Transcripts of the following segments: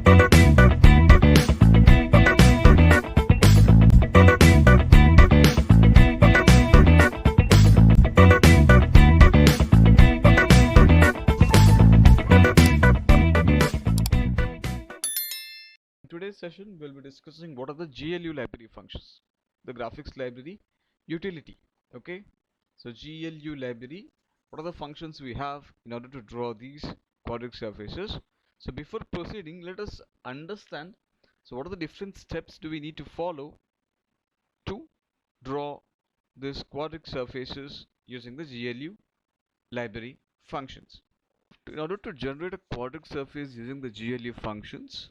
In today's session, we'll be discussing what are the GLU library functions, the graphics library utility. Okay, so GLU library, what are the functions we have in order to draw these quadratic surfaces? So before proceeding, let us understand. So what are the different steps do we need to follow to draw these quadratic surfaces using the GLU library functions? In order to generate a quadratic surface using the GLU functions,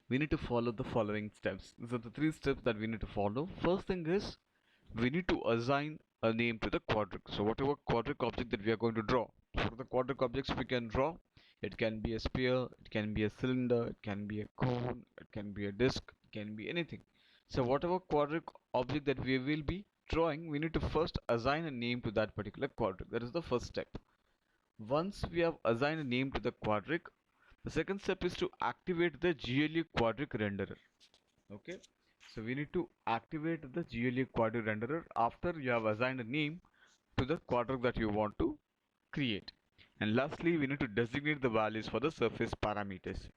we need to follow the following steps. These are the three steps that we need to follow. First thing is we need to assign a name to the quadratic. So whatever quadratic object that we are going to draw, so what are the quadratic objects we can draw? It can be a sphere, it can be a cylinder, it can be a cone, it can be a disc, it can be anything. So whatever quadratic object that we will be drawing, we need to first assign a name to that particular quadratic. That is the first step. Once we have assigned a name to the quadratic, the second step is to activate the GLU quadratic renderer. Okay, so we need to activate the GLU quadratic renderer after you have assigned a name to the quadratic that you want to create. And lastly, we need to designate the values for the surface parameters.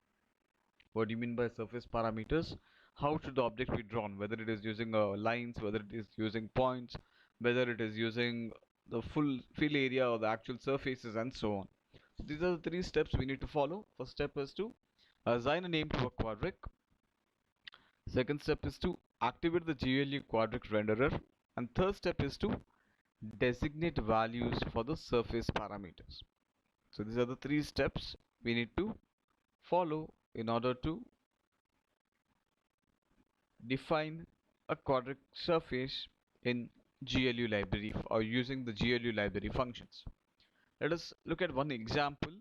What do you mean by surface parameters? How should the object be drawn? Whether it is using lines, whether it is using points, whether it is using the full fill area or the actual surfaces, and so on. So these are the three steps we need to follow. First step is to assign a name to a quadratic. Second step is to activate the GLU quadratic renderer. And third step is to designate values for the surface parameters. So these are the three steps we need to follow in order to define a quadratic surface in GLU library or using the GLU library functions. Let us look at one example.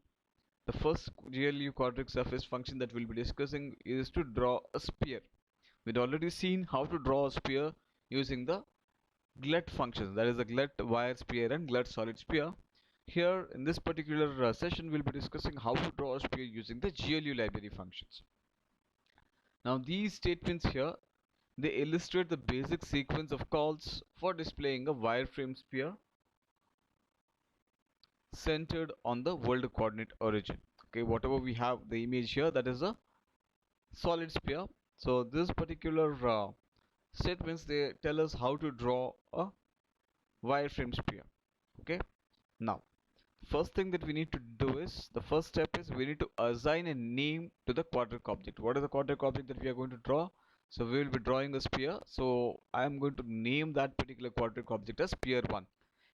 The first GLU quadratic surface function that we'll be discussing is to draw a sphere. We'd already seen how to draw a sphere using the GLET functions, that is the GLET wire sphere and GLET solid sphere. Here in this particular session, we'll be discussing how to draw a sphere using the GLU library functions. Now these statements here, they illustrate the basic sequence of calls for displaying a wireframe sphere centered on the world coordinate origin. Okay, whatever we have the image here, that is a solid sphere. So this particular statements, they tell us how to draw a wireframe sphere. Okay, now first thing that we need to do is, the first step is we need to assign a name to the quadratic object. What is the quadratic object that we are going to draw? So we will be drawing a sphere, so I am going to name that particular quadratic object as sphere 1.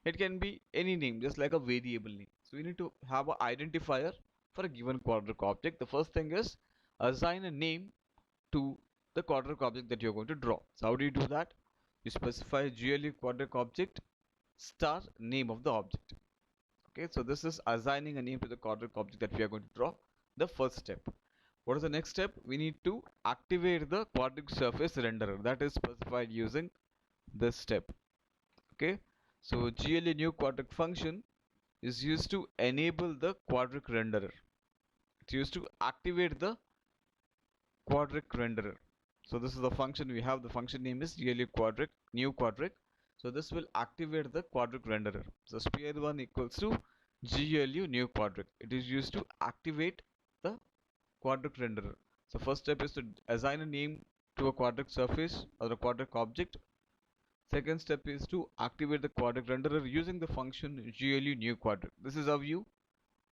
It can be any name, just like a variable name. So we need to have an identifier for a given quadratic object. The first thing is assign a name to the quadratic object that you're going to draw. So how do you do that? You specify GLU quadratic object star name of the object. Okay, so this is assigning a name to the quadratic object that we are going to draw. The first step. What is the next step? We need to activate the quadratic surface renderer, that is specified using this step. Okay, so GLU new quadratic function is used to enable the quadratic renderer. It's used to activate the quadratic renderer. So this is the function we have. The function name is GLU quadratic new quadratic. So this will activate the quadratic renderer. So sphere 1 equals to GLU new quadratic. It is used to activate the quadratic renderer. So first step is to assign a name to a quadratic surface or a quadratic object. Second step is to activate the quadratic renderer using the function GLU new quadratic. This is how you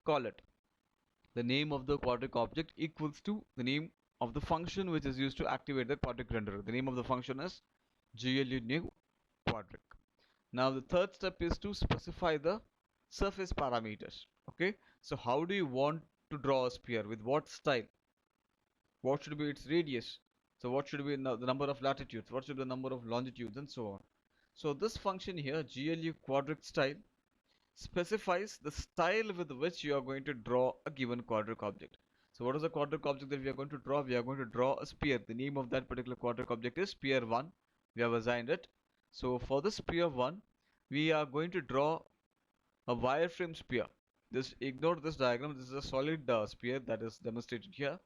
call it. The name of the quadratic object equals to the name of the function which is used to activate the quadratic renderer. The name of the function is GLU new quadratic. Now the third step is to specify the surface parameters. Okay, so how do you want to draw a sphere, with what style, what should be its radius, so what should be the number of latitudes, what should be the number of longitudes, and so on. So this function here, GLU quadratic style, specifies the style with which you are going to draw a given quadratic object. So what is the quadratic object that we are going to draw? We are going to draw a sphere. The name of that particular quadratic object is sphere 1. We have assigned it. So for the sphere 1, we are going to draw a wireframe sphere. This, ignore this diagram. This is a solid sphere that is demonstrated here.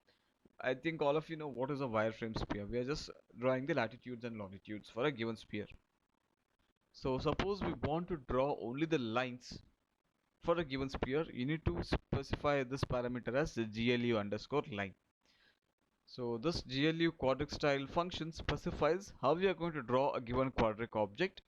I think all of you know what is a wireframe sphere. We are just drawing the latitudes and longitudes for a given sphere. So suppose we want to draw only the lines for a given sphere, you need to specify this parameter as the GLU underscore line. So this GLU quadric style function specifies how we are going to draw a given quadric object.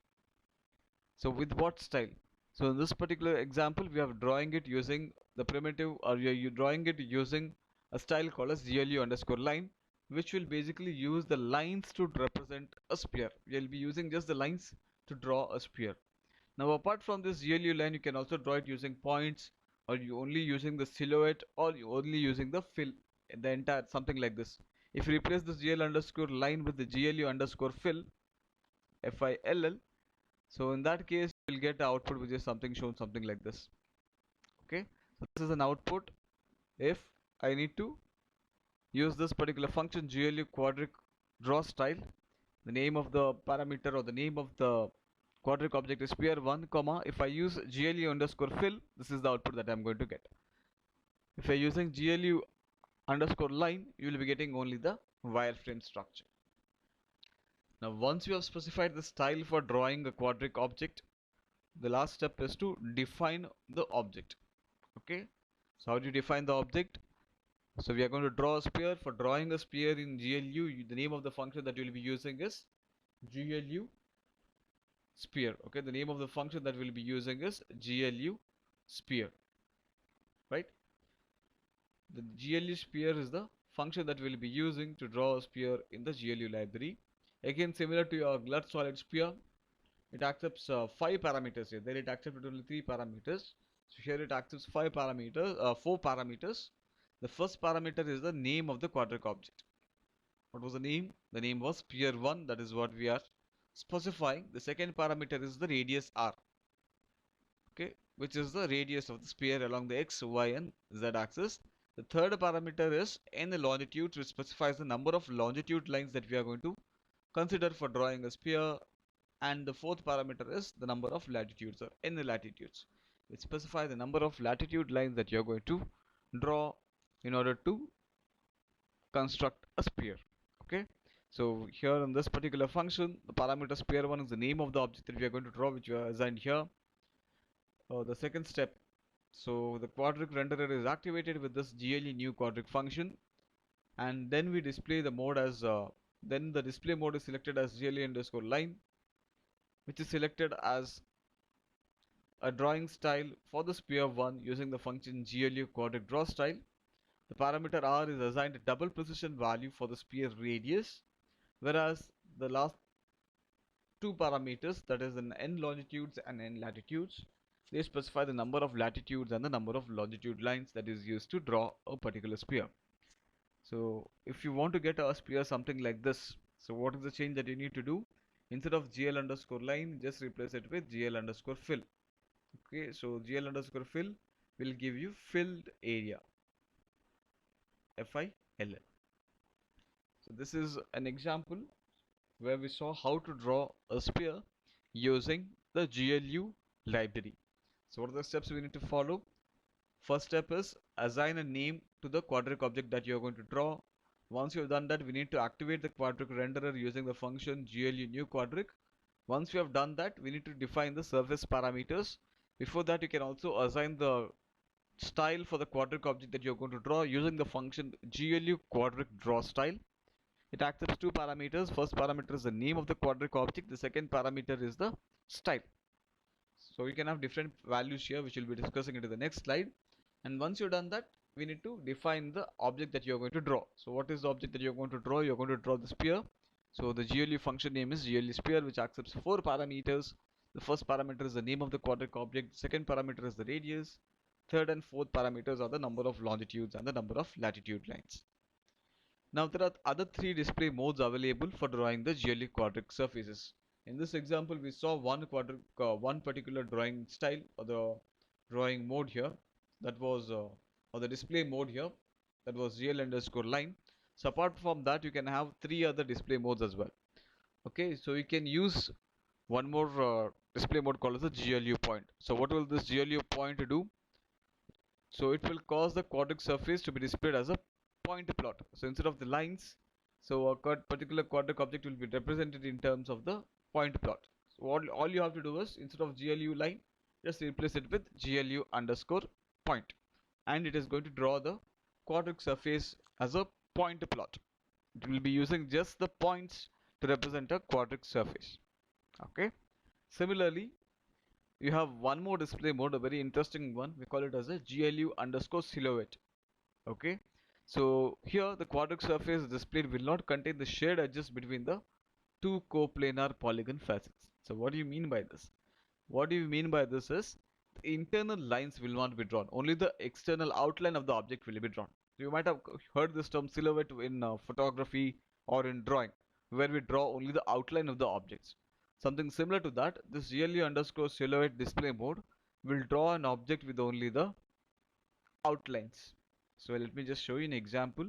So with what style? So in this particular example, we are drawing it using the primitive, or you drawing it using a style called as GLU underscore line, which will basically use the lines to represent a sphere. We'll be using just the lines to draw a sphere. Now apart from this GLU line, you can also draw it using points, or you only using the silhouette, or you only using the fill, the entire something like this. If you replace this GL underscore line with the GLU underscore fill, FILL, so in that case you'll get the output which is something shown something like this. Okay, so this is an output if I need to use this particular function GLU quadric draw style. The name of the parameter or the name of the quadric object is sphere1, comma, if I use GLU underscore fill, this is the output that I'm going to get. If you're using GLU underscore line, you will be getting only the wireframe structure. Now once you have specified the style for drawing a quadric object, the last step is to define the object. Okay, so how do you define the object? So we are going to draw a sphere. For drawing a sphere in GLU, the name of the function that you will be using is GLU sphere. Okay, the name of the function that we'll be using is GLU sphere, right? The GLU sphere is the function that we'll be using to draw a sphere in the GLU library. Again, similar to your GLUT solid sphere, it accepts 5 parameters here. There it accepted only 3 parameters. So here it accepts 4 parameters. The first parameter is the name of the quadric object. What was the name? The name was sphere1. That is what we are specifying. The second parameter is the radius r. Okay, which is the radius of the sphere along the x, y, and z axis. The third parameter is n longitude, which specifies the number of longitude lines that we are going to consider for drawing a sphere. And the fourth parameter is the number of latitudes, or n latitudes, which specify the number of latitude lines that you are going to draw in order to construct a sphere. Okay, so here in this particular function, the parameter sphere1 is the name of the object that we are going to draw, which we are assigned here. The second step, so the quadric renderer is activated with this GLE new quadric function, and then we display the mode as then the display mode is selected as GLE underscore line, which is selected as a drawing style for the sphere1 using the function GLU quadric draw style. The parameter r is assigned a double precision value for the sphere radius, whereas the last two parameters, that is in n longitudes and n latitudes, they specify the number of latitudes and the number of longitude lines that is used to draw a particular sphere. So if you want to get a sphere something like this, so what is the change that you need to do? Instead of GL underscore line, just replace it with GL underscore fill. Okay, so GL underscore fill will give you filled area, FILL. So this is an example where we saw how to draw a sphere using the GLU library. So what are the steps we need to follow? First step is assign a name to the quadric object that you are going to draw. Once you have done that, we need to activate the quadric renderer using the function GLU new quadric. Once we have done that, we need to define the surface parameters. Before that, you can also assign the style for the quadric object that you're going to draw using the function GLU quadric draw style. It accepts two parameters. First parameter is the name of the quadric object. The second parameter is the style. So you can have different values here, which we'll be discussing into the next slide. And once you've done that, we need to define the object that you're going to draw. So what is the object that you're going to draw? You're going to draw the sphere. So the GLU function name is GLU sphere, which accepts 4 parameters. The first parameter is the name of the quadric object. Second parameter is the radius. Third and fourth parameters are the number of longitudes and the number of latitude lines. Now there are other 3 display modes available for drawing the GLU quadric surfaces. In this example, we saw one particular drawing style, or the drawing mode here, that was or the display mode here, that was GL underscore line. So apart from that, you can have 3 other display modes as well. Okay, so you can use one more display mode called as the GLU point. So what will this GLU point do? So it will cause the quadric surface to be displayed as a point plot. So instead of the lines, so a particular quadric object will be represented in terms of the point plot. So all you have to do is, instead of GLU line, just replace it with GLU underscore point, and it is going to draw the quadric surface as a point plot. It will be using just the points to represent a quadric surface. Okay. Similarly, you have one more display mode, a very interesting one. We call it as a GLU underscore silhouette. Okay. So here the quadric surface displayed will not contain the shared edges between the two coplanar polygon facets. So what do you mean by this? What do you mean by this is, the internal lines will not be drawn. Only the external outline of the object will be drawn. You might have heard this term silhouette in photography or in drawing, where we draw only the outline of the objects. Something similar to that, this GLU underscore silhouette display mode will draw an object with only the outlines. So let me just show you an example.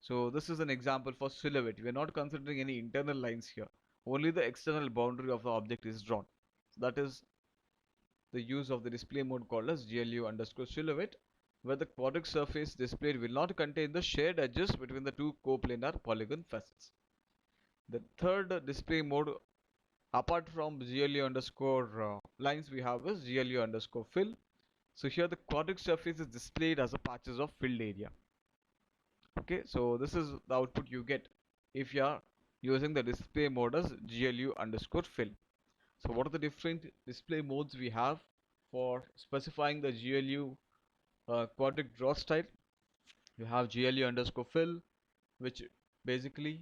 So this is an example for silhouette. We are not considering any internal lines here. Only the external boundary of the object is drawn. So that is the use of the display mode called as GLU underscore silhouette, where the quadric surface displayed will not contain the shared edges between the two coplanar polygon facets. The third display mode, apart from GLU underscore lines, we have is GLU underscore fill. So here the quadric surface is displayed as a patches of filled area. Okay, so this is the output you get if you are using the display mode as GLU underscore fill. So what are the different display modes we have for specifying the GLU quadric draw style? You have GLU underscore fill, which basically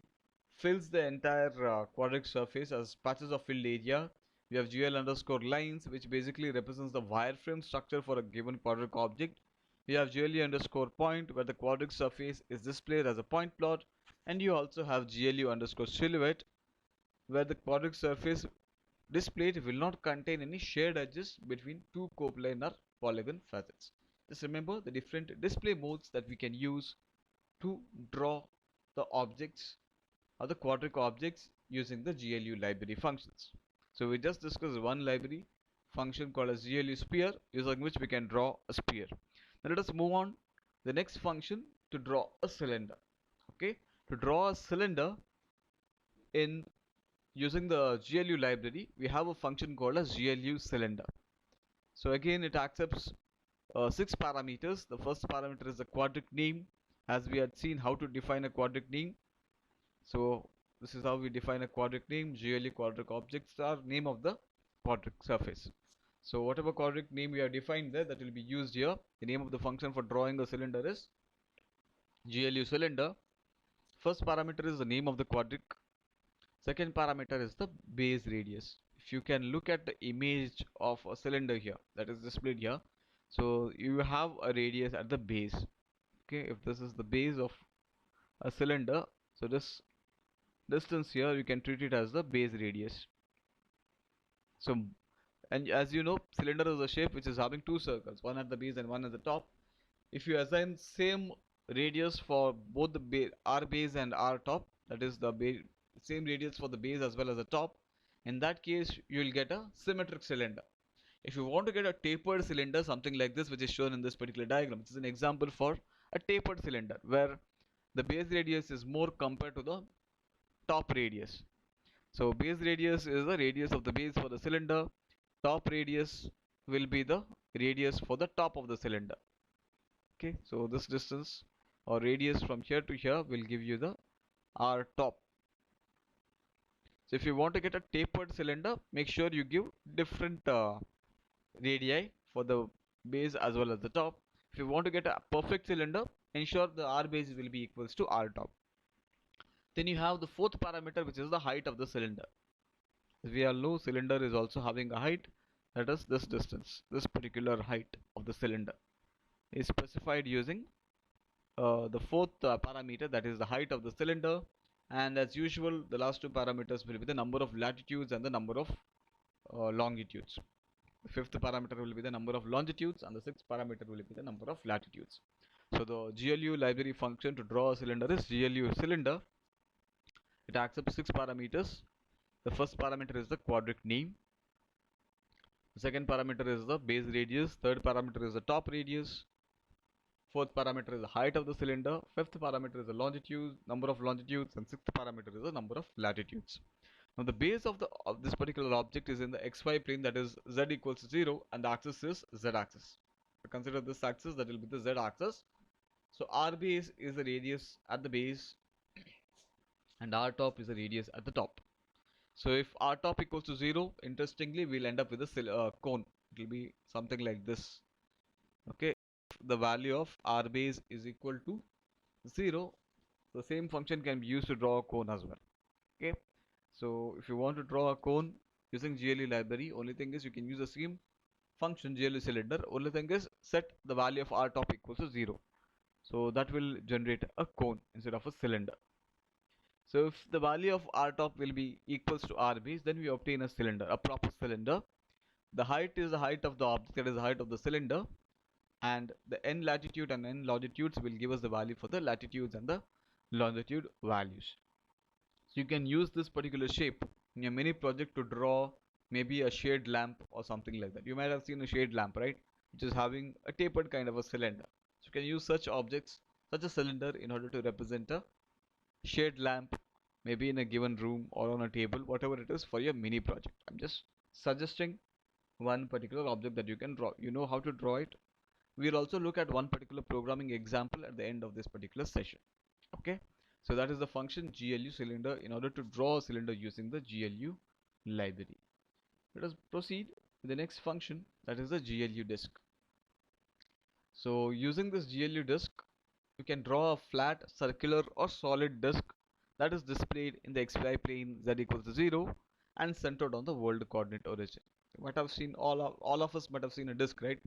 fills the entire quadric surface as patches of filled area. We have GL underscore lines, which basically represents the wireframe structure for a given quadric object. We have GLU underscore point, where the quadric surface is displayed as a point plot. And you also have GLU underscore silhouette, where the quadric surface displayed will not contain any shared edges between two coplanar polygon facets. Just remember the different display modes that we can use to draw the objects or the quadric objects using the GLU library functions. So we just discussed one library function called as GLU sphere, using which we can draw a sphere. Now let us move on the next function to draw a cylinder. Okay, to draw a cylinder in using the GLU library, we have a function called as GLU cylinder. So again, it accepts 6 parameters. The first parameter is the quadric name, as we had seen how to define a quadric name. So this is how we define a quadric name. GLU quadric objects are name of the quadric surface. So whatever quadric name we have defined there, that will be used here. The name of the function for drawing a cylinder is GLU cylinder. First parameter is the name of the quadric. Second parameter is the base radius. If you can look at the image of a cylinder here that is displayed here, so you have a radius at the base. Okay, if this is the base of a cylinder, so this distance here you can treat it as the base radius. So, and as you know, cylinder is a shape which is having two circles, one at the base and one at the top. If you assign same radius for both the R base and R top, that is the same radius for the base as well as the top, in that case you will get a symmetric cylinder. If you want to get a tapered cylinder, something like this, which is shown in this particular diagram, this is an example for a tapered cylinder where the base radius is more compared to the top radius. So base radius is the radius of the base for the cylinder. Top radius will be the radius for the top of the cylinder. Okay, so this distance or radius from here to here will give you the R top. So if you want to get a tapered cylinder, make sure you give different radii for the base as well as the top. If you want to get a perfect cylinder, ensure the R base will be equals to R top. Then you have the fourth parameter, which is the height of the cylinder. As we all know, cylinder is also having a height, that is this distance. This particular height of the cylinder is specified using the fourth parameter, that is the height of the cylinder. And as usual, the last two parameters will be the number of latitudes and the number of longitudes. The fifth parameter will be the number of longitudes and the sixth parameter will be the number of latitudes. So the GLU library function to draw a cylinder is GLU cylinder. It accepts 6 parameters. The first parameter is the quadric name. The second parameter is the base radius. Third parameter is the top radius. Fourth parameter is the height of the cylinder. Fifth parameter is the longitude, number of longitudes, and sixth parameter is the number of latitudes. Now the base of this particular object is in the xy plane, that is z equals to 0, and the axis is z axis. So consider this axis, that will be the z axis. So r base is the radius at the base and r top is the radius at the top. So if r top equals to 0, interestingly we'll end up with a cone. It will be something like this. Okay, if the value of r base is equal to 0, the same function can be used to draw a cone as well. Okay, so if you want to draw a cone using GLE library, only thing is you can use the same function GLE cylinder. Only thing is set the value of r top equals to 0. So that will generate a cone instead of a cylinder. So if the value of r top will be equals to r base, then we obtain a cylinder, a proper cylinder. The height is the height of the object, that is the height of the cylinder, and the n latitude and n longitudes will give us the value for the latitudes and the longitude values. So you can use this particular shape in your mini project to draw maybe a shade lamp or something like that. You might have seen a shade lamp, right? Which is having a tapered kind of a cylinder. So you can use such objects, such a cylinder, in order to represent a shade lamp, maybe in a given room or on a table, whatever it is for your mini project. I'm just suggesting one particular object that you can draw. You know how to draw it. We'll also look at one particular programming example at the end of this particular session. Okay, so that is the function GLU cylinder in order to draw a cylinder using the GLU library. Let us proceed with the next function, that is the GLU disk. So using this GLU disk, you can draw a flat, circular or solid disk that is displayed in the xy plane z equals to 0 and centered on the world coordinate origin. You might have seen, all of us might have seen a disk, right?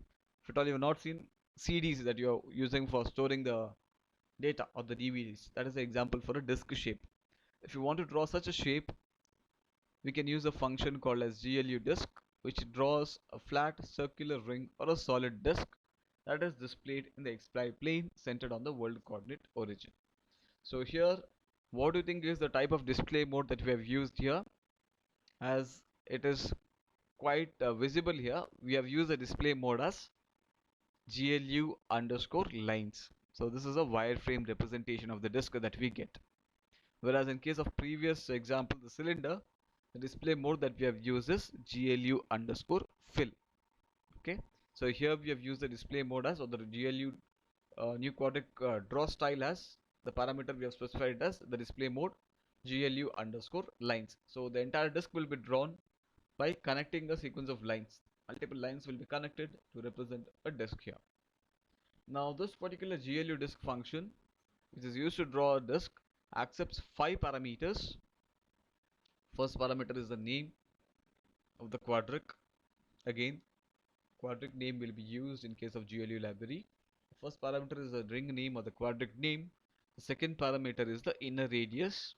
If at all you have not seen CDs that you are using for storing the data or the DVDs, that is the example for a disk shape. If you want to draw such a shape, we can use a function called as GLU disk, which draws a flat circular ring or a solid disk that is displayed in the xy plane centered on the world coordinate origin. So here, what do you think is the type of display mode that we have used here? As it is quite visible here, we have used the display mode as GLU underscore lines. So this is a wireframe representation of the disk that we get. Whereas in case of previous example, the cylinder, the display mode that we have used is GLU underscore fill. Okay, so here we have used the display mode as, or the GLU new quadratic draw style as, the parameter we have specified as the display mode GLU underscore lines. So the entire disk will be drawn by connecting a sequence of lines. Multiple lines will be connected to represent a disk here. Now this particular GLU disk function, which is used to draw a disk, accepts 5 parameters. First parameter is the name of the quadratic. Again, quadratic name will be used in case of GLU library. The first parameter is the ring name or the quadratic name. The second parameter is the inner radius.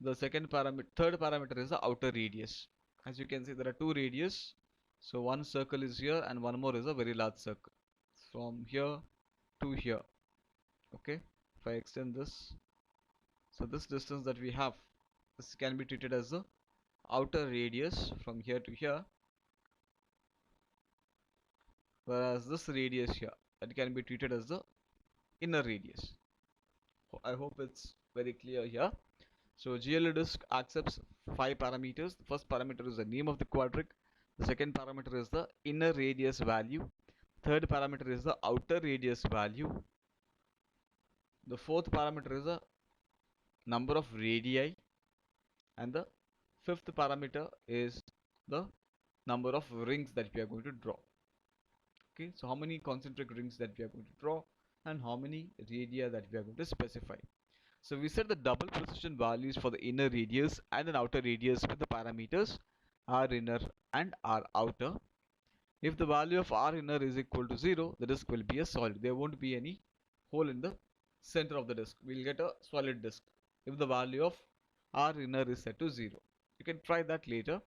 The third parameter is the outer radius. As you can see, there are two radius. So one circle is here and one more is a very large circle from here to here. Okay, if I extend this, so this distance that we have, this can be treated as the outer radius from here to here, whereas this radius here, that can be treated as the inner radius. I hope it's very clear here. So GLU disk accepts 5 parameters. The first parameter is the name of the quadratic. The second parameter is the inner radius value. Third parameter is the outer radius value. The fourth parameter is the number of radii, and the fifth parameter is the number of rings that we are going to draw. Okay, so how many concentric rings that we are going to draw and how many radii that we are going to specify. So we set the double precision values for the inner radius and an outer radius with the parameters r inner and r outer. If the value of r inner is equal to 0, the disk will be a solid. There won't be any hole in the center of the disk. We'll get a solid disk if the value of r inner is set to 0. You can try that later.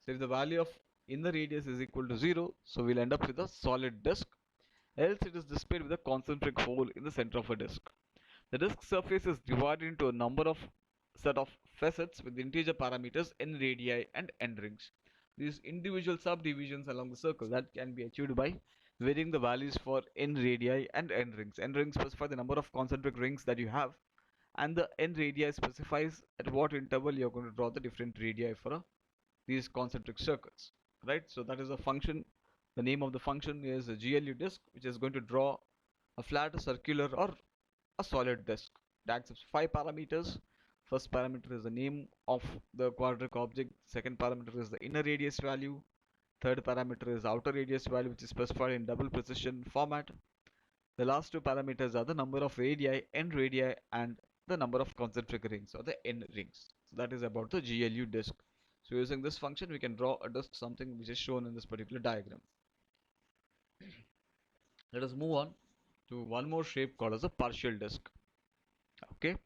So if the value of inner radius is equal to 0, so we'll end up with a solid disk. Else it is displayed with a concentric hole in the center of a disk. The disk surface is divided into a number of set of facets with integer parameters n radii and n rings. These individual subdivisions along the circle that can be achieved by varying the values for n radii and n rings. N rings specify the number of concentric rings that you have, and the n radii specifies at what interval you're going to draw the different radii for these concentric circles, right? So that is a function. The name of the function is a GLU disk, which is going to draw a flat, circular, or a solid disk. It accepts 5 parameters. First parameter is the name of the quadric object. Second parameter is the inner radius value. Third parameter is outer radius value, which is specified in double precision format. The last two parameters are the number of radii, n radii, and the number of concentric rings, or the n rings. So that is about the GLU disk. So using this function, we can draw a disk, something which is shown in this particular diagram. Let us move on to one more shape called as a partial disk. Okay.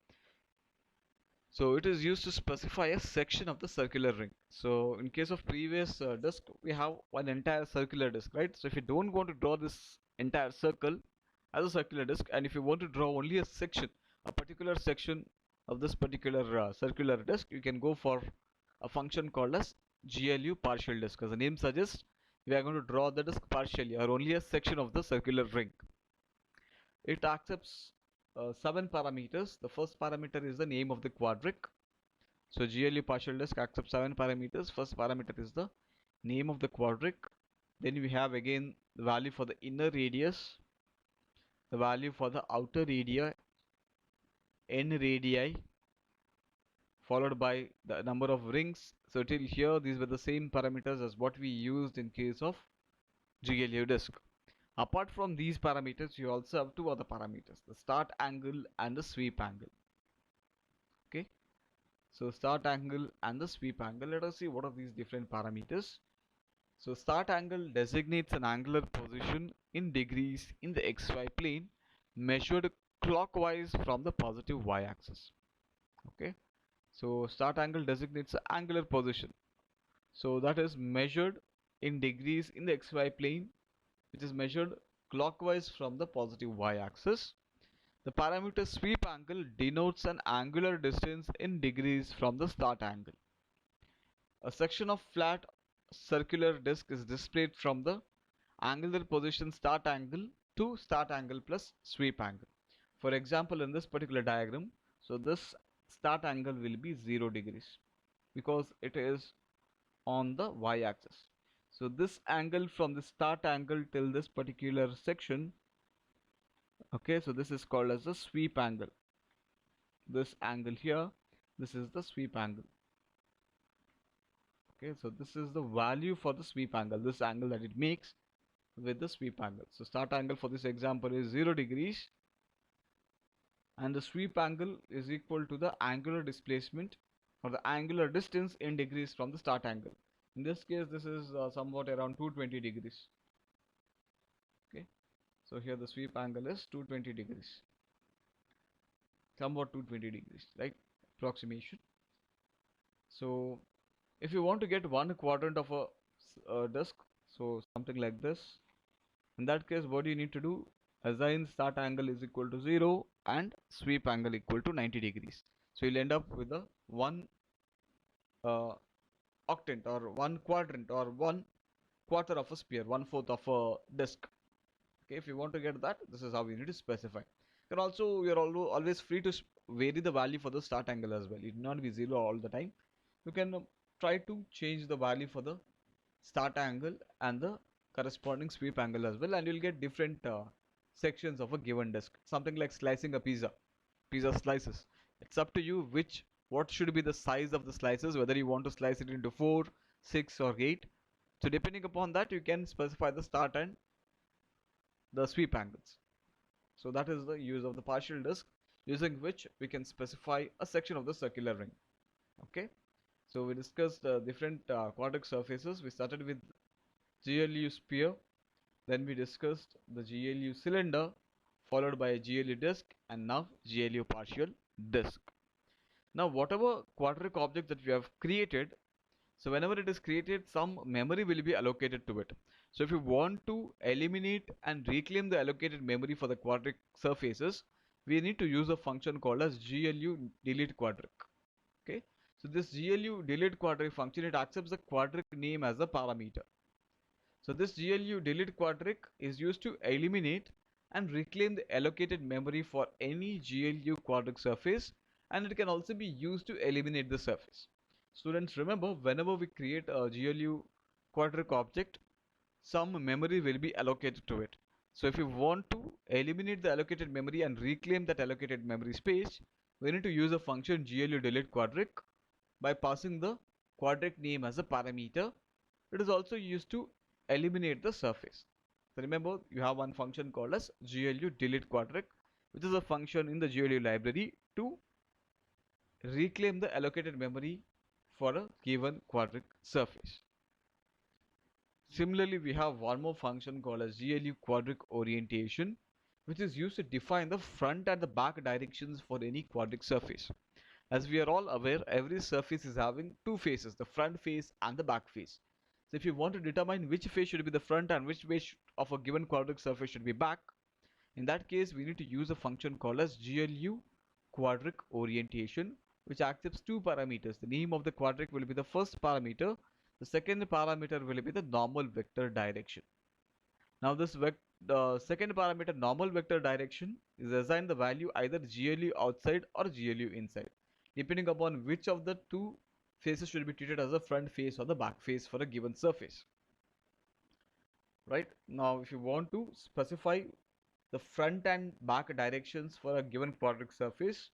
So it is used to specify a section of the circular ring. So in case of previous disk, we have one entire circular disk, right? So if you don't want to draw this entire circle as a circular disk, and if you want to draw only a section, a particular section of this particular circular disk, you can go for a function called as GLU partial disk. As the name suggests, we are going to draw the disk partially, or only a section of the circular ring. It accepts 7 parameters. The first parameter is the name of the quadric. So GLU partial disk accepts 7 parameters. First parameter is the name of the quadric. Then we have again the value for the inner radius, the value for the outer radii, n radii, followed by the number of rings. So till here, these were the same parameters as what we used in case of GLU disk. Apart from these parameters, you also have two other parameters, the start angle and the sweep angle. Okay, so start angle and the sweep angle. Let us see what are these different parameters. So start angle designates an angular position in degrees in the xy plane measured clockwise from the positive y-axis. Okay, so start angle designates the angular position. So that is measured in degrees in the xy plane, which is measured clockwise from the positive y-axis. The parameter sweep angle denotes an angular distance in degrees from the start angle. A section of flat circular disk is displayed from the angular position start angle to start angle plus sweep angle. For example, in this particular diagram, so this start angle will be 0 degrees because it is on the y-axis. So this angle from the start angle till this particular section, okay, so this is called as the sweep angle. This angle here, this is the sweep angle. Okay, so this is the value for the sweep angle, this angle that it makes with the sweep angle. So start angle for this example is 0 degrees, and the sweep angle is equal to the angular displacement or the angular distance in degrees from the start angle. In this case, this is somewhat around 220 degrees. Okay, so here the sweep angle is 220 degrees, somewhat 220 degrees, right? Approximation. So if you want to get one quadrant of a disk, so something like this, in that case, what do you need to do? Assign start angle is equal to 0 and sweep angle equal to 90 degrees. So you'll end up with a one octant or one quadrant or one quarter of a sphere, 1/4 of a disk. Okay, if you want to get that, this is how you need to specify. You can also, you're always free to vary the value for the start angle as well. It need not be 0 all the time. You can try to change the value for the start angle and the corresponding sweep angle as well, and you'll get different sections of a given disk. Something like slicing a pizza slices. It's up to you what should be the size of the slices, whether you want to slice it into 4, 6 or 8. So depending upon that, you can specify the start and the sweep angles. So that is the use of the partial disk, using which we can specify a section of the circular ring. Okay, so we discussed different quadratic surfaces. We started with GLU sphere, then we discussed the GLU cylinder, followed by a GLU disk, and now GLU partial disk. Now whatever quadratic object that we have created, so whenever it is created, some memory will be allocated to it. So if you want to eliminate and reclaim the allocated memory for the quadratic surfaces, we need to use a function called as GLU delete quadratic. Okay, so this GLU delete quadratic function, it accepts the quadratic name as a parameter. So this GLU delete quadric is used to eliminate and reclaim the allocated memory for any GLU quadric surface, and it can also be used to eliminate the surface. Students, remember, whenever we create a GLU quadric object, some memory will be allocated to it. So if you want to eliminate the allocated memory and reclaim that allocated memory space, we need to use a function GLU delete quadric by passing the quadric name as a parameter. It is also used to eliminate the surface. So remember, you have one function called as GLU delete quadric, which is a function in the GLU library to reclaim the allocated memory for a given quadric surface. Similarly, we have one more function called as GLU quadric orientation, which is used to define the front and the back directions for any quadric surface. As we are all aware, every surface is having two faces, the front face and the back face. So if you want to determine which face should be the front and which face of a given quadric surface should be back, in that case we need to use a function called as GLU quadric orientation, which accepts two parameters. The name of the quadric will be the first parameter. The second parameter will be the normal vector direction. Now this the second parameter, normal vector direction, is assigned the value either GLU outside or GLU inside, depending upon which of the two faces should be treated as a front face or the back face for a given surface. Right now, if you want to specify the front and back directions for a given quadric surface,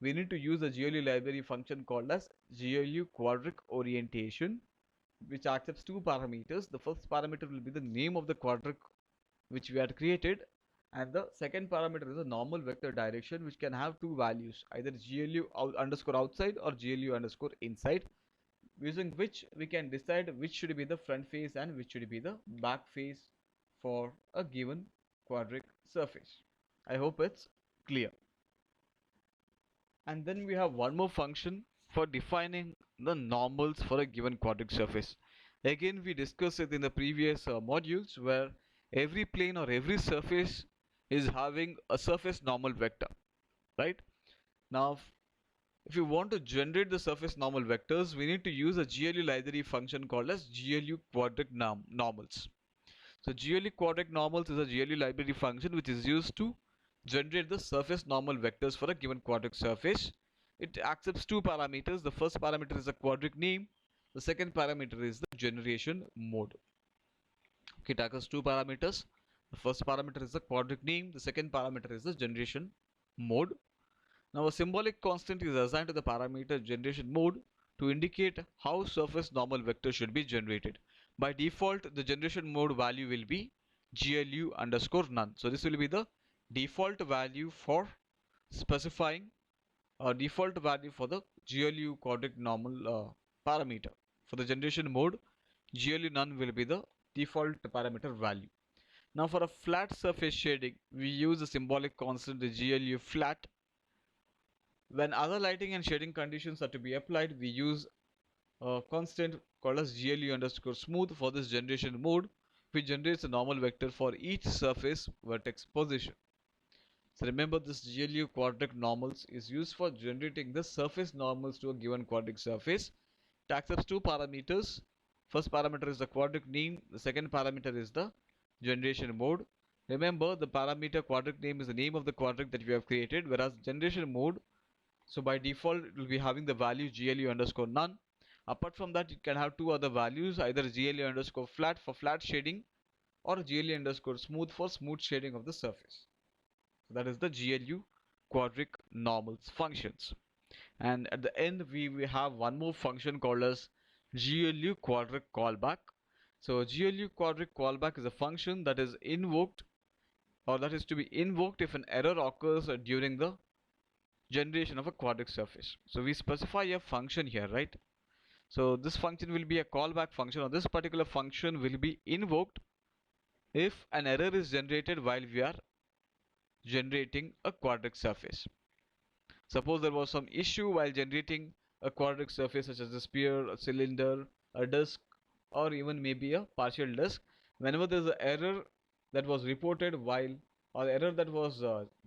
we need to use a GLU library function called as GLU quadric orientation, which accepts two parameters. The first parameter will be the name of the quadric which we had created, and the second parameter is a normal vector direction, which can have two values, either GLU underscore outside or GLU underscore inside, using which we can decide which should be the front face and which should be the back face for a given quadric surface. I hope it's clear. And then we have one more function for defining the normals for a given quadric surface. Again, we discussed it in the previous modules, where every plane or every surface is having a surface normal vector, right? Now, if you want to generate the surface normal vectors, we need to use a GLU library function called as GLU quadric normals. So GLU quadric normals is a GLU library function which is used to generate the surface normal vectors for a given quadric surface. It accepts two parameters. The first parameter is the quadric name. The second parameter is the generation mode. Okay, it accepts two parameters. The first parameter is the quadric name. The second parameter is the generation mode. Now a symbolic constant is assigned to the parameter generation mode to indicate how surface normal vector should be generated. By default, the generation mode value will be GLU underscore none. So this will be the default value for specifying a default value for the GLU quadric normal parameter. For the generation mode, GLU none will be the default parameter value. Now for a flat surface shading, we use a symbolic constant, the GLU flat. When other lighting and shading conditions are to be applied, we use a constant called as GLU underscore smooth for this generation mode, which generates a normal vector for each surface vertex position. So remember, this GLU quadric normals is used for generating the surface normals to a given quadric surface. It accepts two parameters. First parameter is the quadric name. The second parameter is the generation mode. Remember, the parameter quadric name is the name of the quadric that we have created, whereas generation mode, so by default it will be having the value GLU underscore none. Apart from that, it can have two other values, either GLU underscore flat for flat shading or GLU underscore smooth for smooth shading of the surface. So that is the GLU quadric normals functions. And at the end, we have one more function called as GLU quadric callback. So GLU quadric callback is a function that is invoked, or that is to be invoked if an error occurs during the generation of a quadric surface. So we specify a function here, right? So this function will be a callback function, or this particular function will be invoked if an error is generated while we are generating a quadric surface. Suppose there was some issue while generating a quadric surface such as a sphere, a cylinder, a disc, or even maybe a partial disc. Whenever there is an error that was reported while, or error that was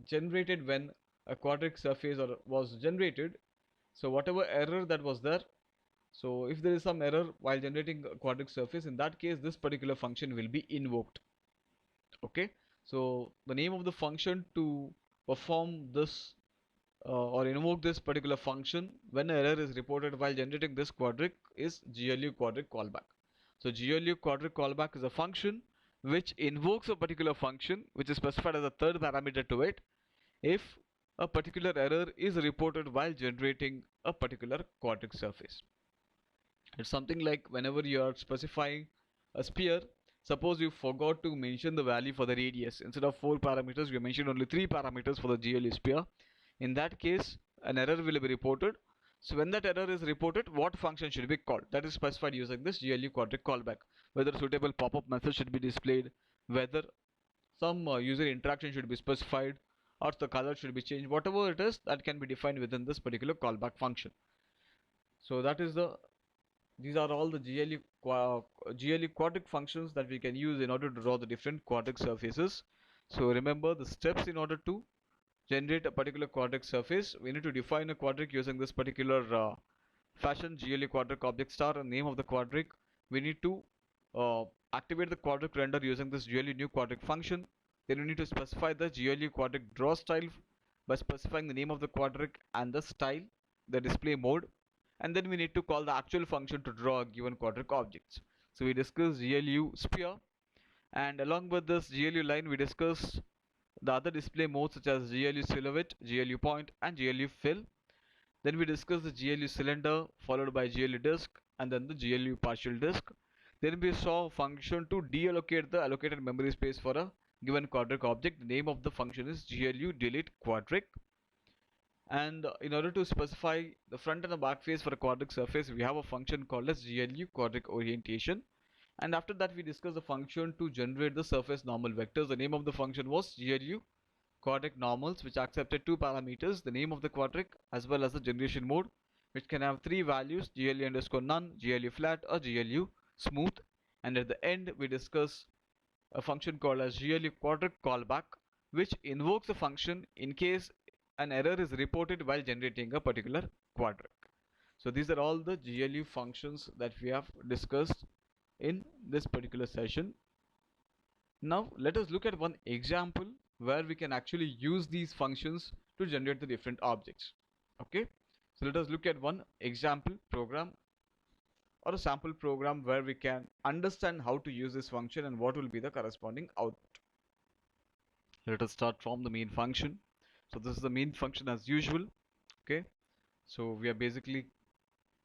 generated when a quadric surface or was generated, so whatever error that was there, So if there is some error while generating a quadratic surface, in that case this particular function will be invoked. Okay, so the name of the function to perform this or invoke this particular function when an error is reported while generating this quadratic is GLU quadratic callback. So GLU quadratic callback is a function which invokes a particular function which is specified as a third parameter to it if a particular error is reported while generating a particular quadratic surface. It's something like whenever you are specifying a sphere, suppose you forgot to mention the value for the radius. Instead of 4 parameters, you mentioned only 3 parameters for the GLE sphere. In that case, an error will be reported. So when that error is reported, what function should be called? That is specified using this GLE quadratic callback. Whether suitable pop-up method should be displayed, whether some user interaction should be specified, or the color should be changed. Whatever it is, that can be defined within this particular callback function. So that is the these are all the GLE quadratic functions that we can use in order to draw the different quadratic surfaces. So remember the steps in order to generate a particular quadratic surface. We need to define a quadratic using this particular fashion GLE quadratic object star and name of the quadratic. We need to uh, activate the quadratic render using this GLE new quadratic function. Then we need to specify the GLE quadratic draw style by specifying the name of the quadratic and the style, the display mode, and then we need to call the actual function to draw a given quadratic objects. So we discussed GLU sphere, and along with this GLU line we discussed the other display modes such as GLU silhouette, GLU point and GLU fill. Then we discussed the GLU cylinder followed by GLU disk and then the GLU partial disk. Then we saw a function to deallocate the allocated memory space for a given quadratic object. The name of the function is GLU delete quadratic. And in order to specify the front and the back face for a quadratic surface, we have a function called as GLU quadratic orientation. And after that, we discuss the function to generate the surface normal vectors. The name of the function was GLU quadratic normals, which accepted two parameters, the name of the quadratic as well as the generation mode, which can have three values, GLU underscore none, GLU flat or GLU smooth. And at the end, we discuss a function called as GLU quadratic callback, which invokes a function in case an error is reported while generating a particular quadratic. So these are all the GLU functions that we have discussed in this particular session. Now let us look at one example where we can actually use these functions to generate the different objects. Okay, so let us look at one example program or a sample program where we can understand how to use this function and what will be the corresponding output. Let us start from the main function. So this is the main function as usual. Okay, so we are basically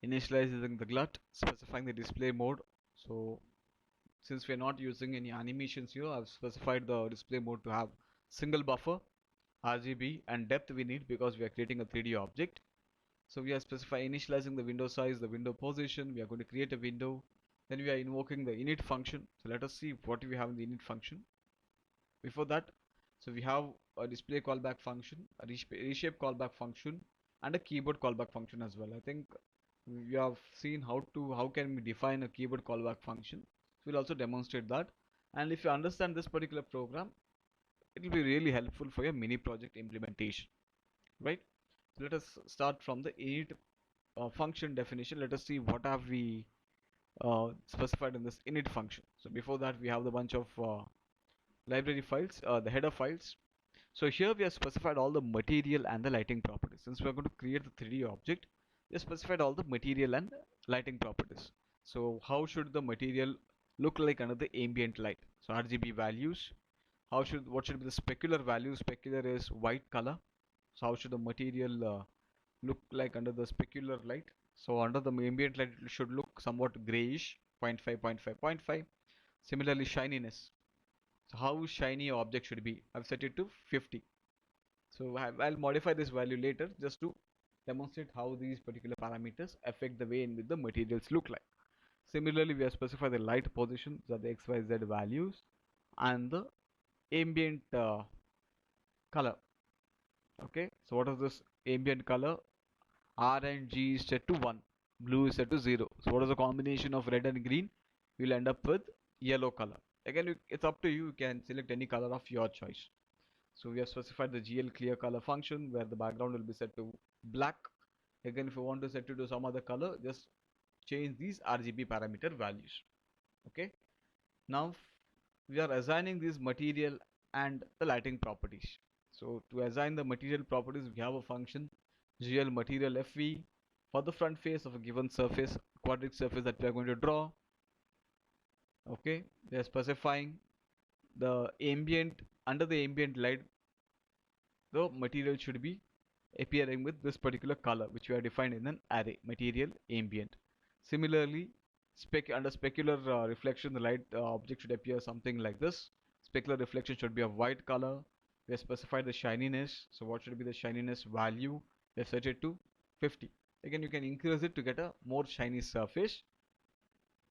initializing the glut, specifying the display mode. So since we are not using any animations here, I've specified the display mode to have single buffer, RGB and depth we need because we are creating a 3D object. So we are specifying initializing the window size, the window position. We are going to create a window. Then we are invoking the init function. So let us see what we have in the init function. Before that, so we have a display callback function, a reshape callback function, and a keyboard callback function as well. I think we have seen how can we define a keyboard callback function. So we'll also demonstrate that. And if you understand this particular program, it will be really helpful for your mini project implementation, right? So let us start from the init function definition. Let us see what have we specified in this init function. So before that, we have the bunch of library files, the header files. So here we have specified all the material and the lighting properties. Since we are going to create the 3D object, we have specified all the material and lighting properties. So how should the material look like under the ambient light? So RGB values. What should be the specular value? Specular is white color. So how should the material look like under the specular light? So under the ambient light, it should look somewhat grayish, 0.5, 0.5, 0.5. Similarly, shininess. So how shiny object should be? I've set it to 50. So I'll modify this value later just to demonstrate how these particular parameters affect the way in which the materials look like. Similarly, we have specified the light position, so the XYZ values, and the ambient color. Okay, so what is this ambient color? R and G is set to 1, blue is set to 0. So what is the combination of red and green? You'll end up with yellow color. Again, it's up to you. You can select any color of your choice. So we have specified the GL clear color function where the background will be set to black. Again, if you want to set it to some other color, just change these RGB parameter values. Okay, now we are assigning these material and the lighting properties. So to assign the material properties, we have a function GL material FV for the front face of a given surface, quadratic surface that we are going to draw. Okay, we are specifying the ambient, under the ambient light, the material should be appearing with this particular color which we have defined in an array, material ambient. Similarly, under specular reflection, the light object should appear something like this. Specular reflection should be of white color. We have specified the shininess. So what should be the shininess value? We have set it to 50. Again, you can increase it to get a more shiny surface.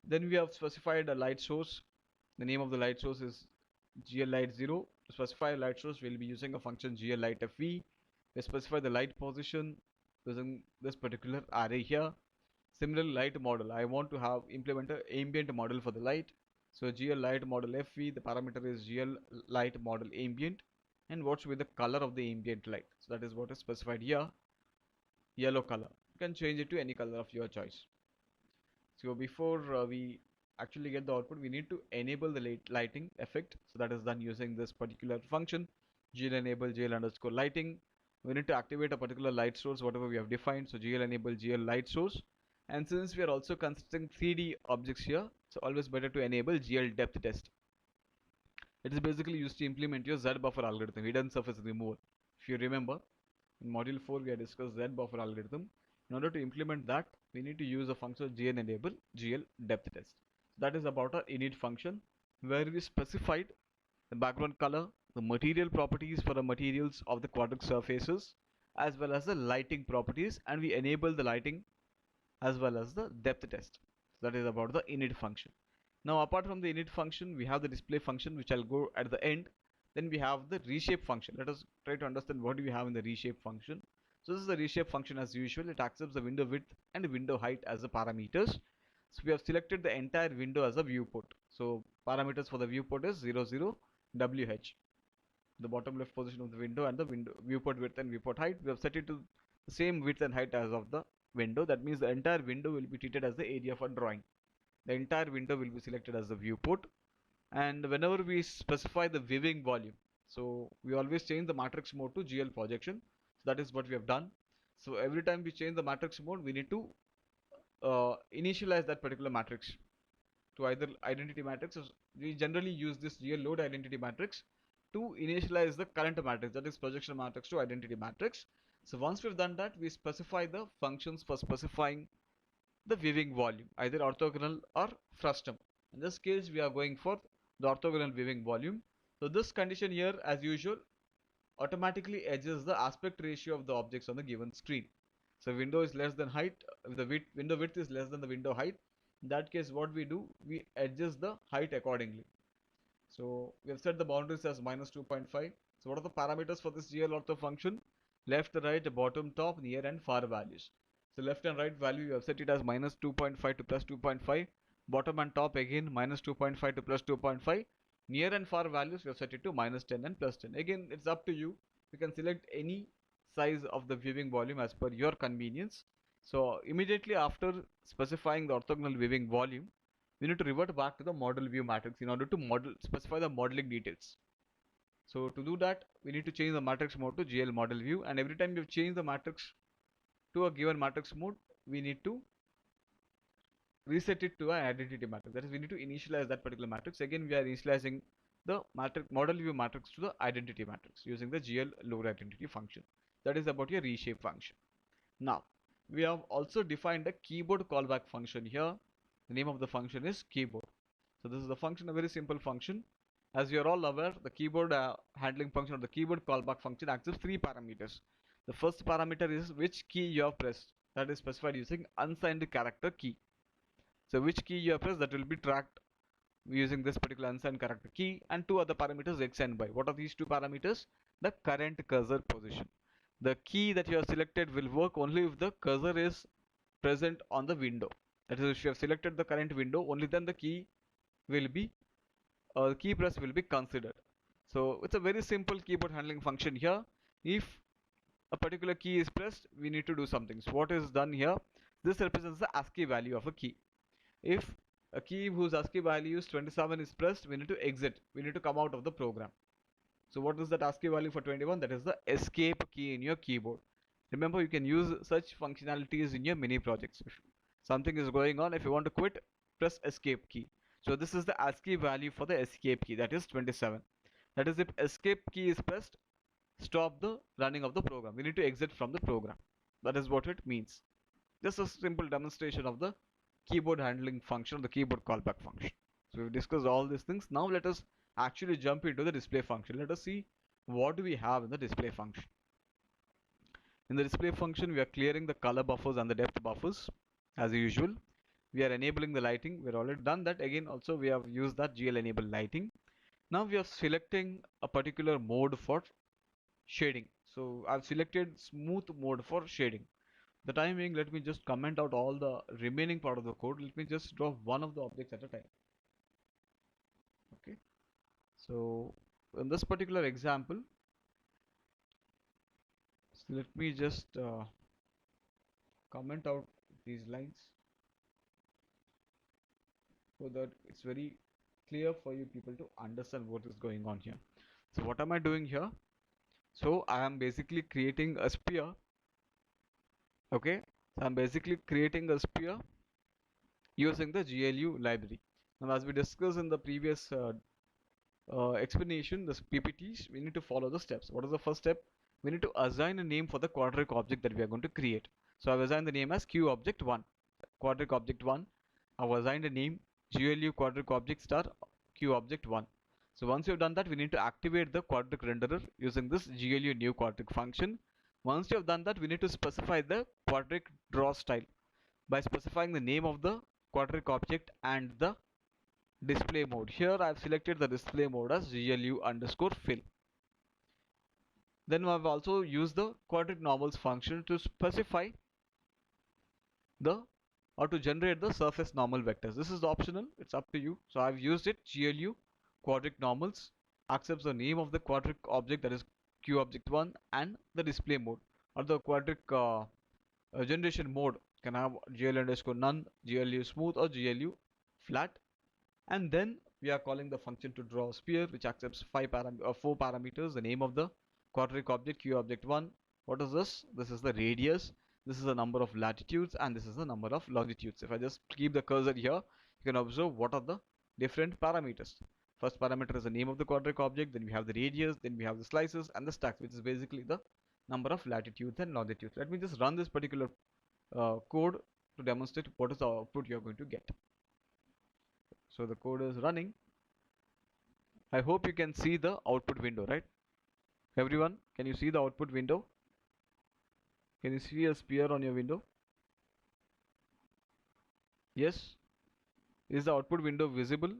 Then we have specified a light source. The name of the light source is GL light 0. To specify a light source, we'll be using a function GL light FV. We specify the light position using this particular array here. Similarly, light model, I want to have implement an ambient model for the light. So GL light model FV, the parameter is GL light model ambient, and what should be the color of the ambient light. So that is what is specified here, yellow color. You can change it to any color of your choice. So before we actually get the output, we need to enable the lighting effect. So that is done using this particular function, GL enable GL underscore lighting. We need to activate a particular light source, whatever we have defined. So GL enable GL light source. And since we are also considering 3D objects here, it's always better to enable GL depth test. It is basically used to implement your Z buffer algorithm, hidden surface removal. If you remember, in module 4 we have discussed Z buffer algorithm. In order to implement that, we need to use a function GL enable GL depth test. That is about our init function, where we specified the background color, the material properties for the materials of the quadratic surfaces, as well as the lighting properties, and we enable the lighting as well as the depth test. So that is about the init function. Now apart from the init function, we have the display function, which I'll go at the end. Then we have the reshape function. Let us try to understand what do we have in the reshape function. So this is the reshape function as usual. It accepts the window width and window height as the parameters. So we have selected the entire window as a viewport. So parameters for the viewport is 00 WH, the bottom left position of the window, and the window viewport width and viewport height. We have set it to the same width and height as of the window. That means the entire window will be treated as the area for drawing. The entire window will be selected as the viewport. And whenever we specify the viewing volume, so we always change the matrix mode to GL projection. So that is what we have done. So every time we change the matrix mode, we need to initialize that particular matrix to either identity matrix. So we generally use this GL load identity matrix to initialize the current matrix, that is projection matrix, to identity matrix. So once we've done that, we specify the functions for specifying the viewing volume, either orthogonal or frustum. In this case, we are going for the orthogonal viewing volume. So this condition here, as usual, automatically adjusts the aspect ratio of the objects on the given screen. So window is less than height, if the window width is less than the window height, in that case what we do, we adjust the height accordingly. So we have set the boundaries as -2.5. So what are the parameters for this GL ortho function? Left, right, bottom, top, near and far values. So left and right value you have set it as -2.5 to +2.5. Bottom and top again -2.5 to +2.5. Near and far values we have set it to -10 and +10. Again, it's up to you. You can select any size of the viewing volume as per your convenience. So immediately after specifying the orthogonal viewing volume, we need to revert back to the model view matrix in order to specify the modeling details. So to do that, we need to change the matrix mode to GL model view, and every time you change the matrix to a given matrix mode, we need to reset it to an identity matrix. That is, we need to initialize that particular matrix. Again, we are initializing the model view matrix to the identity matrix using the GL load identity function. That is about your reshape function. Now, we have also defined a keyboard callback function here. The name of the function is keyboard. So this is the function, a very simple function. As you are all aware, the keyboard handling function or the keyboard callback function accepts 3 parameters. The first parameter is which key you have pressed. That is specified using unsigned character key. So which key you have pressed, that will be tracked using this particular unsigned character key, and 2 other parameters X and Y. What are these 2 parameters? The current cursor position. The key that you have selected will work only if the cursor is present on the window. That is, if you have selected the current window, only then the key will be key press will be considered. So it's a very simple keyboard handling function here. If a particular key is pressed, we need to do something. So what is done here? This represents the ASCII value of a key. If a key whose ASCII value is 27 is pressed, we need to exit. We need to come out of the program. So what is that ASCII value for 21? That is the escape key in your keyboard. Remember, you can use such functionalities in your mini projects. If something is going on, if you want to quit, press escape key. So this is the ASCII value for the escape key, that is 27. That is, if escape key is pressed, stop the running of the program. We need to exit from the program. That is what it means. Just a simple demonstration of the keyboard handling function, the keyboard callback function. So we've discussed all these things. Now let us actually jump into the display function. Let us see what do we have in the display function. In the display function, we are clearing the color buffers and the depth buffers as usual. We are enabling the lighting. We're already done that. Again, also we have used that GL enable lighting. Now we are selecting a particular mode for shading. So I've selected smooth mode for shading. The time being, let me just comment out all the remaining part of the code. Let me just draw one of the objects at a time. Okay. So in this particular example, so let me just comment out these lines so that it's very clear for you people to understand what is going on here. So what am I doing here? So I am basically creating a sphere. Okay. So I'm basically creating a sphere using the GLU library. Now, as we discussed in the previous explanation, this PPTs, we need to follow the steps. What is the first step? We need to assign a name for the quadric object that we are going to create. So I've assigned the name as QObject1. Quadric object 1. I've assigned a name GLU quadric object star QObject1. So once you've done that, we need to activate the quadric renderer using this GLU new quadric function. Once you have done that, we need to specify the quadric draw style by specifying the name of the quadric object and the display mode. Here I've selected the display mode as GLU underscore fill. Then I've also used the quadric normals function to specify the or to generate the surface normal vectors. This is optional, it's up to you. So I've used it. GLU quadric normals accepts the name of the quadric object, that is QObject1, and the display mode or the quadric generation mode can have GL underscore none, GLU smooth, or GLU flat. And then we are calling the function to draw a sphere which accepts 4 parameters: the name of the quadric object QObject1. What is this? This is the radius, this is the number of latitudes, and this is the number of longitudes. If I just keep the cursor here, you can observe what are the different parameters. First parameter is the name of the quadric object, then we have the radius, then we have the slices and the stacks, which is basically the number of latitudes and longitudes. Let me just run this particular code to demonstrate what is the output you're going to get. So the code is running. I hope you can see the output window, right? Everyone, can you see the output window? Can you see a sphere on your window? Yes? Is the output window visible?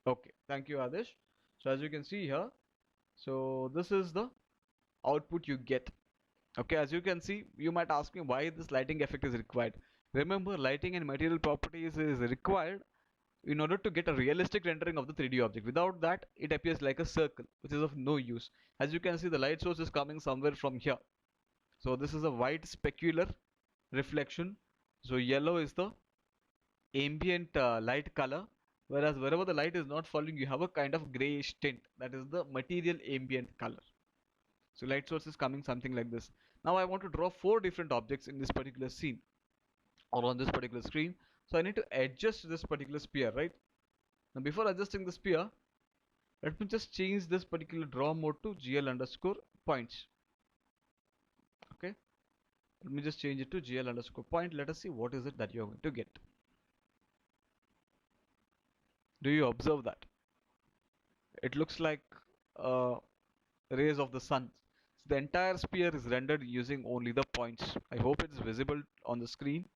Okay, thank you, Adesh. So as you can see here, so this is the output you get. Okay, as you can see, you might ask me why this lighting effect is required. Remember, lighting and material properties is required in order to get a realistic rendering of the 3D object. Without that, it appears like a circle, which is of no use. As you can see, the light source is coming somewhere from here. So this is a white specular reflection. So yellow is the ambient light color, whereas wherever the light is not falling, you have a kind of grayish tint. That is the material ambient color. So light source is coming something like this. Now I want to draw 4 different objects in this particular scene or on this particular screen. So I need to adjust this particular sphere, right? Now before adjusting the sphere, let me just change this particular draw mode to GL underscore points. Okay, let me just change it to GL underscore point. Let us see what is it that you're going to get. Do you observe that? It looks like rays of the sun. So the entire sphere is rendered using only the points. I hope it's visible on the screen.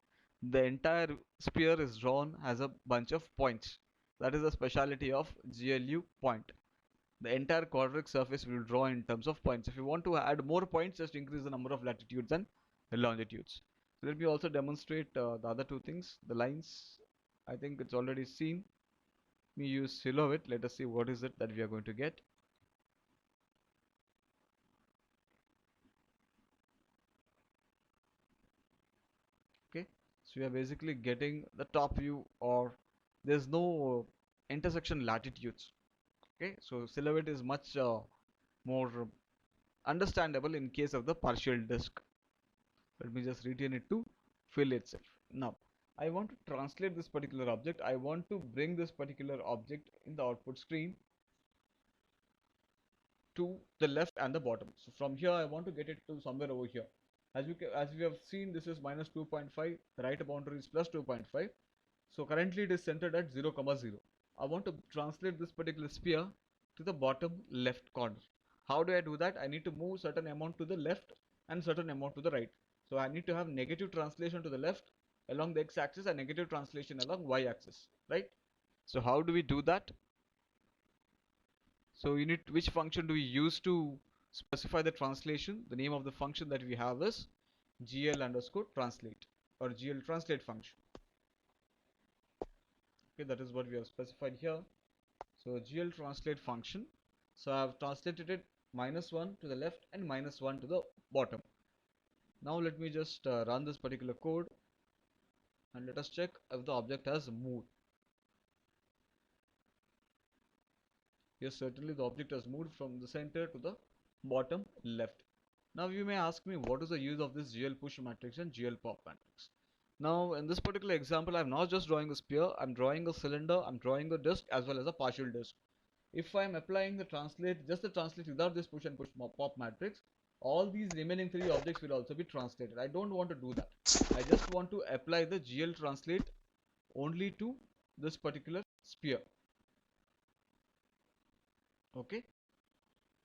The entire sphere is drawn as a bunch of points. That is the speciality of GLU point. The entire quadric surface will draw in terms of points. If you want to add more points, just increase the number of latitudes and longitudes. So let me also demonstrate the other two things. The lines, I think it's already seen. Let me use silhouette. Let us see what is it that we are going to get. Okay, So we are basically getting the top view, or there's no intersection latitudes. Okay, so silhouette is much more understandable in case of the partial disk. Let me just retain it to fill itself. Now I want to translate this particular object. I want to bring this particular object in the output screen to the left and the bottom. So from here I want to get it to somewhere over here. As we have seen, this is minus 2.5, the right boundary is plus 2.5. So currently it is centered at 0, 0. I want to translate this particular sphere to the bottom left corner. How do I do that? I need to move certain amount to the left and certain amount to the right. So I need to have negative translation to the left along the x-axis and negative translation along y-axis, right? So how do we do that? So which function do we use to specify the translation? The name of the function that we have is gl underscore translate, or gl translate function. Okay, that is what we have specified here. So gl translate function. So I have translated it -1 to the left and -1 to the bottom. Now let me just run this particular code and let us check if the object has moved. Yes, certainly the object has moved from the center to the bottom left. Now you may ask me, what is the use of this GL push matrix and GL pop matrix? Now in this particular example, I'm not just drawing a sphere, I'm drawing a cylinder, I'm drawing a disk as well as a partial disk. If I'm applying the translate, just the translate without this push and push pop matrix, all these remaining three objects will also be translated. I don't want to do that. I just want to apply the GL translate only to this particular sphere. Okay.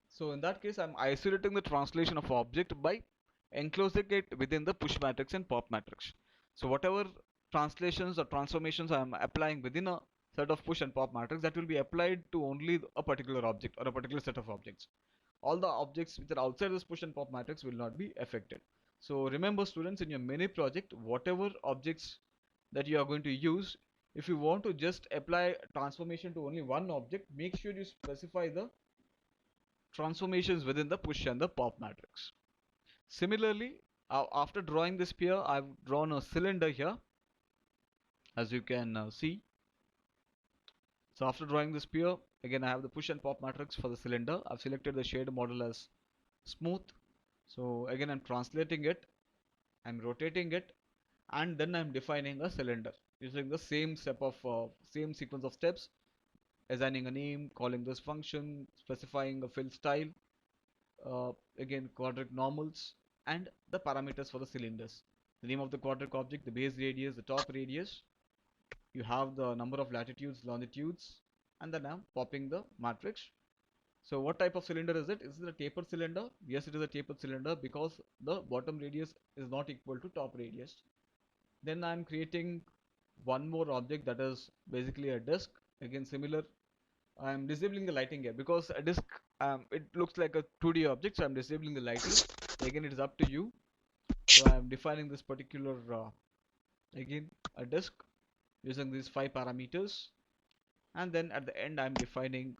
So in that case, I'm isolating the translation of object by enclosing it within the push matrix and pop matrix. So whatever translations or transformations I'm applying within a set of push and pop matrix, that will be applied to only a particular object or a particular set of objects. All the objects which are outside this push and pop matrix will not be affected. So remember students, in your mini project, whatever objects that you are going to use, if you want to just apply transformation to only one object, make sure you specify the transformations within the push and the pop matrix. Similarly, after drawing this sphere, I've drawn a cylinder here, as you can see. So after drawing the sphere, again I have the push and pop matrix for the cylinder. I've selected the shade model as smooth. So again I'm translating it, I'm rotating it, and then I'm defining a cylinder using the same same sequence of steps, assigning a name, calling this function, specifying a fill style, again quadratic normals, and the parameters for the cylinders. The name of the quadratic object, the base radius, the top radius. You have the number of latitudes, longitudes, and then I'm popping the matrix. So what type of cylinder is it? Is it a tapered cylinder? Yes, it is a tapered cylinder because the bottom radius is not equal to top radius. Then I'm creating one more object that is basically a disk. Again similar. I'm disabling the lighting here because a disk, it looks like a 2D object, so I'm disabling the lighting. Again, it is up to you. So I'm defining this particular again a disk using these 5 parameters, and then at the end I'm defining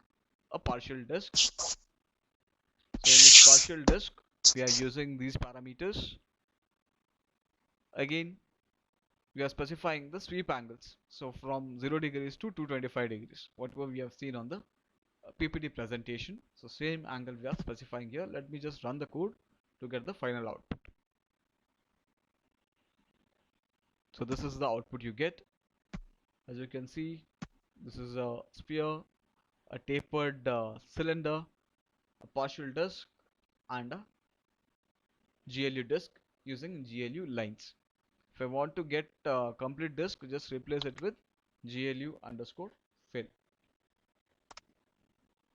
a partial disk. So in this partial disk we are using these parameters. Again we are specifying the sweep angles, so from 0 degrees to 225 degrees, whatever we have seen on the PPT presentation. So same angle we are specifying here. Let me just run the code to get the final output. So this is the output you get. As you can see, this is a sphere, a tapered cylinder, a partial disk, and a GLU disk using GLU lines. If I want to get complete disk, just replace it with GLU underscore fill.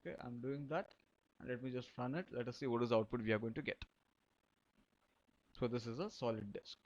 Okay, I'm doing that, and let me just run it. Let us see what is the output we are going to get. So this is a solid disk.